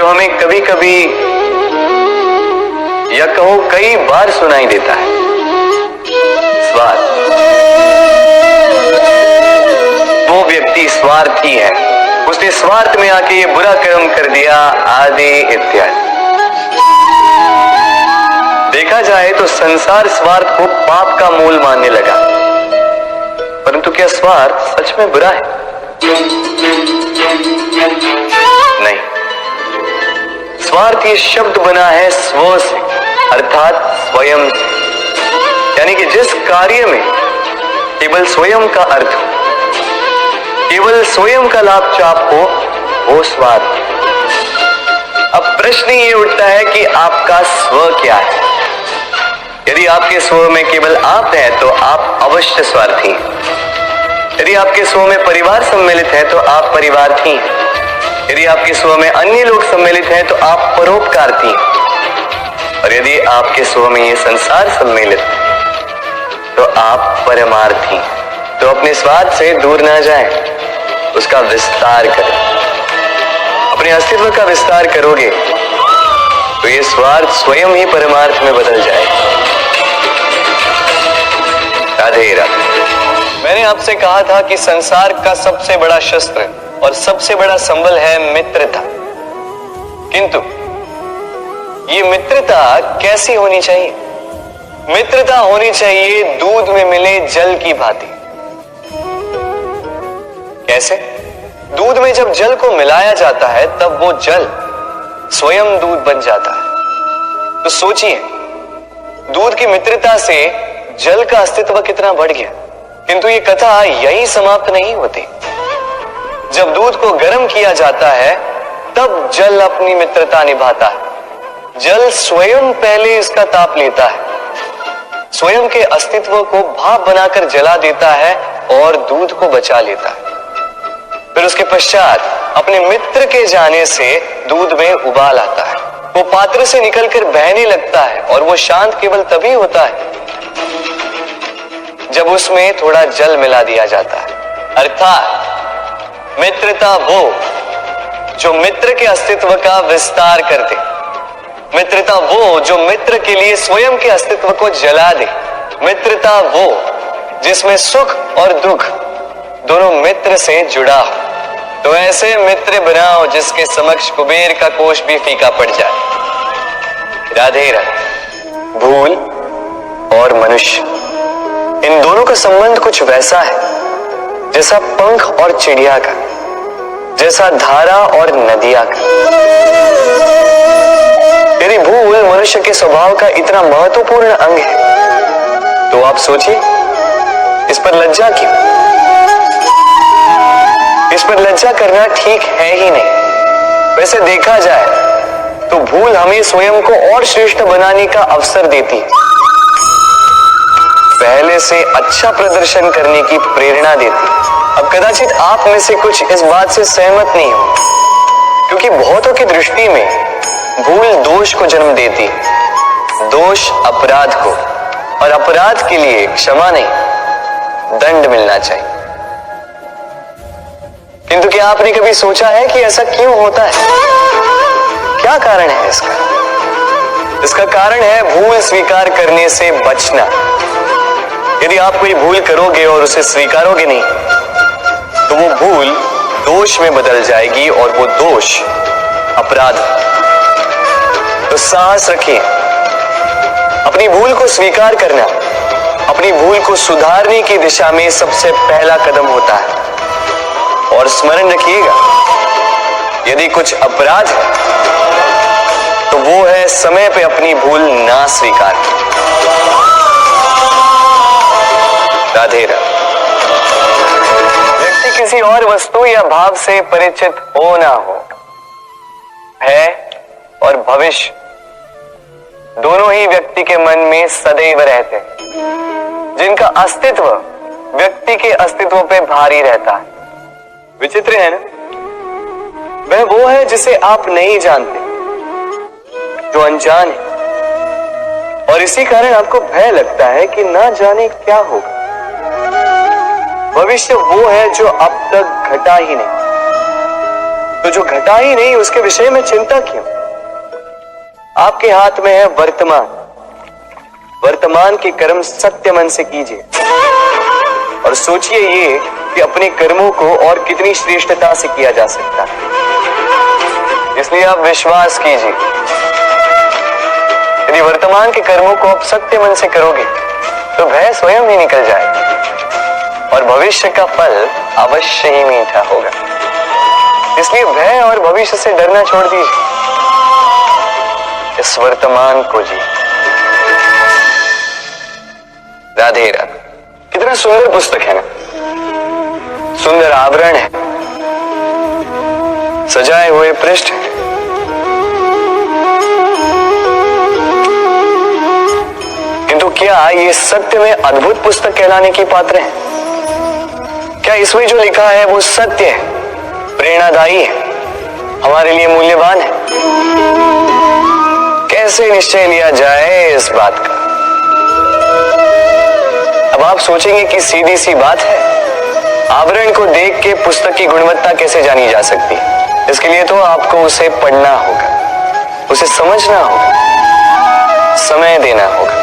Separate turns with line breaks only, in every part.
जो हमें कभी कभी या कहो कई बार सुनाई देता है, स्वार्थ। वो व्यक्ति स्वार्थी है, उसने स्वार्थ में आके ये बुरा कर्म कर दिया, आदि इत्यादि। देखा जाए तो संसार स्वार्थ को पाप का मूल मानने लगा, परंतु क्या स्वार्थ सच में बुरा है? नहीं। स्वार्थ ये शब्द बना है स्व से, अर्थात स्वयं से। यानी कि जिस कार्य में केवल स्वयं का अर्थ हो, केवल स्वयं का लाभ चाप हो, वो स्वार्थ। अब प्रश्न ये उठता है कि आपका स्व क्या है? यदि आपके स्व में केवल आप हैं तो आप अवश्य स्वार्थी हैं। यदि आपके स्व में परिवार सम्मिलित है तो आप परिवार्थी हैं। यदि आपके स्व में अन्य लोग सम्मिलित हैं तो आप परोपकारती हैं। और यदि आपके स्व में ये संसार सम्मिलित है तो आप परमार्थी हैं। तो अपने स्वार्थ से दूर ना जाएं, उसका विस्तार करें। अपने अस्तित्व का विस्तार करोगे तो ये स्वार्थ स्वयं ही परमार्थ में बदल जाएगा। राधे राधे। मैंने आपसे कहा था कि संसार का सबसे बड़ा शस्त्र और सबसे बड़ा संबल है मित्रता। किंतु ये मित्रता कैसी होनी चाहिए? मित्रता होनी चाहिए दूध में मिले जल की भांति। कैसे? दूध में जब जल को मिलाया जाता है तब वो जल स्वयं दूध बन जाता है। तो सोचिए, दूध की मित्रता से जल का अस्तित्व कितना बढ़ गया। किंतु ये कथा यहीं समाप्त नहीं होती। जब दूध को गर्म किया जाता है तब जल अपनी मित्रता निभाता है। जल स्वयं पहले इसका ताप लेता है, स्वयं के अस्तित्व को भाप बनाकर जला देता है और दूध को बचा लेता है। फिर उसके पश्चात अपने मित्र के जाने से दूध में उबाल आता है। वो पात्र से निकलकर बहने लगता है और वो शांत केवल तभी होता है जब उसमें थोड़ा जल मिला दिया जाता है। अर्थात मित्रता वो जो मित्र के अस्तित्व का विस्तार कर दे। मित्रता वो जो मित्र के लिए स्वयं के अस्तित्व को जला दे। मित्रता वो जिसमें सुख और दुख दोनों मित्र से जुड़ा हो। तो ऐसे मित्र बनाओ जिसके समक्ष कुबेर का कोष भी फीका पड़ जाए। राधे राधे। भूल और मनुष्य, इन दोनों का संबंध कुछ वैसा है जैसा पंख और चिड़िया का, जैसा धारा और नदिया का। यदि भूल मनुष्य के स्वभाव का इतना महत्वपूर्ण अंग है तो आप सोचिए, इस पर लज्जा क्यों? इस पर लज्जा करना ठीक है ही नहीं। वैसे देखा जाए तो भूल हमें स्वयं को और श्रेष्ठ बनाने का अवसर देती है, पहले से अच्छा प्रदर्शन करने की प्रेरणा देती है। अब कदाचित आप में से कुछ इस बात से सहमत नहीं हो, क्योंकि बहुतों की दृष्टि में भूल दोष को जन्म देती है, दोष अपराध को, और अपराध के लिए क्षमा नहीं दंड मिलना चाहिए। किंतु क्या आपने कभी सोचा है कि ऐसा क्यों होता है? क्या कारण है इसका? इसका कारण है भूल स्वीकार करने से बचना। यदि आप कोई भूल करोगे और उसे स्वीकारोगे नहीं तो वो भूल दोष में बदल जाएगी और वो दोष अपराध। तो साहस रखिए, अपनी भूल को स्वीकार करना अपनी भूल को सुधारने की दिशा में सबसे पहला कदम होता है। और स्मरण रखिएगा, यदि कुछ अपराध है तो वो है समय पे अपनी भूल ना स्वीकार। राधे राधे। व्यक्ति किसी और वस्तु या भाव से परिचित हो ना हो, है और भविष्य दोनों ही व्यक्ति के मन में सदैव रहते हैं, जिनका अस्तित्व व्यक्ति के अस्तित्व पे भारी रहता है। विचित्र है ना? वह वो है जिसे आप नहीं जानते, जो अनजान है, और इसी कारण आपको भय लगता है कि ना जाने क्या होगा। भविष्य वो है जो अब तक घटा ही नहीं, तो जो घटा ही नहीं उसके विषय में चिंता क्यों? आपके हाथ में है वर्तमान। वर्तमान के कर्म सत्य मन से कीजिए और सोचिए ये कि अपने कर्मों को और कितनी श्रेष्ठता से किया जा सकता है। इसलिए आप विश्वास कीजिए, यदि वर्तमान के कर्मों को आप सत्य मन से करोगे तो भय स्वयं ही निकल जाएगा और भविष्य का फल अवश्य ही मीठा होगा। इसलिए भय और भविष्य से डरना छोड़ दीजिए, इस वर्तमान को जी। राधे राधे। कितना सुंदर पुस्तक है ना, सुंदर आवरण है, सजाए हुए पृष्ठ है। किंतु क्या ये सत्य में अद्भुत पुस्तक कहलाने की पात्र है? क्या इसमें जो लिखा है वो सत्य है, प्रेरणादायी है, हमारे लिए मूल्यवान है? कैसे निश्चय लिया जाए इस बात का? अब आप सोचेंगे कि सीधी सी बात है, आवरण को देख के पुस्तक की गुणवत्ता कैसे जानी जा सकती है? इसके लिए तो आपको उसे पढ़ना होगा, उसे समझना होगा, समय देना होगा,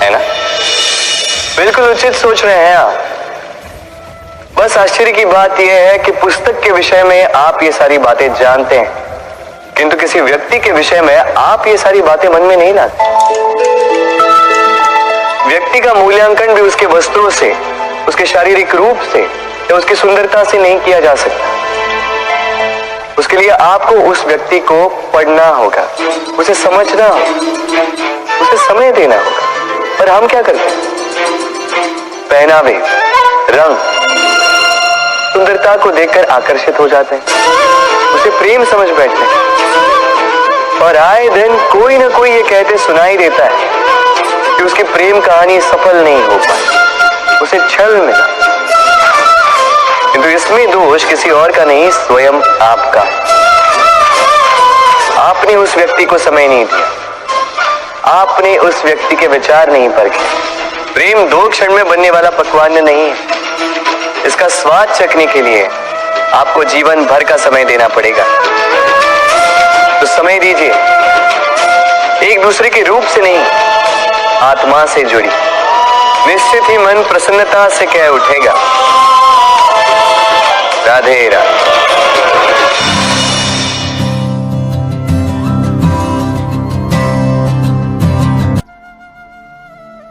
है ना? बिल्कुल उचित सोच रहे हैं आप। बस आश्चर्य की बात यह है कि पुस्तक के विषय में आप ये सारी बातें जानते हैं, किंतु किसी व्यक्ति के विषय में आप ये सारी बातें मन में नहीं लाते। व्यक्ति का मूल्यांकन भी उसके वस्त्रों से, उसके शारीरिक रूप से या उसकी सुंदरता से नहीं किया जा सकता। उसके लिए आपको उस व्यक्ति को पढ़ना होगा, उसे समझना होगा, उसे समय देना होगा। पर हम क्या करते हैं? पहनावे, रंग, सुंदरता को देखकर आकर्षित हो जाते हैं, उसे प्रेम समझ बैठते हैं और आए दिन कोई ना कोई ये कहते सुनाई देता है कि उसकी प्रेम कहानी सफल नहीं हो पाई, उसे छल मिला। किंतु इसमें दोष किसी और का नहीं, स्वयं आपका। आपने उस व्यक्ति को समय नहीं दिया, आपने उस व्यक्ति के विचार नहीं परखे। प्रेम 2 क्षण में बनने वाला पकवान नहीं है, इसका स्वाद चखने के लिए आपको जीवन भर का समय देना पड़ेगा। तो समय दीजिए, एक दूसरे के रूप से नहीं, आत्मा से जुड़ी। निश्चित ही मन प्रसन्नता से कह उठेगा, राधे राधे।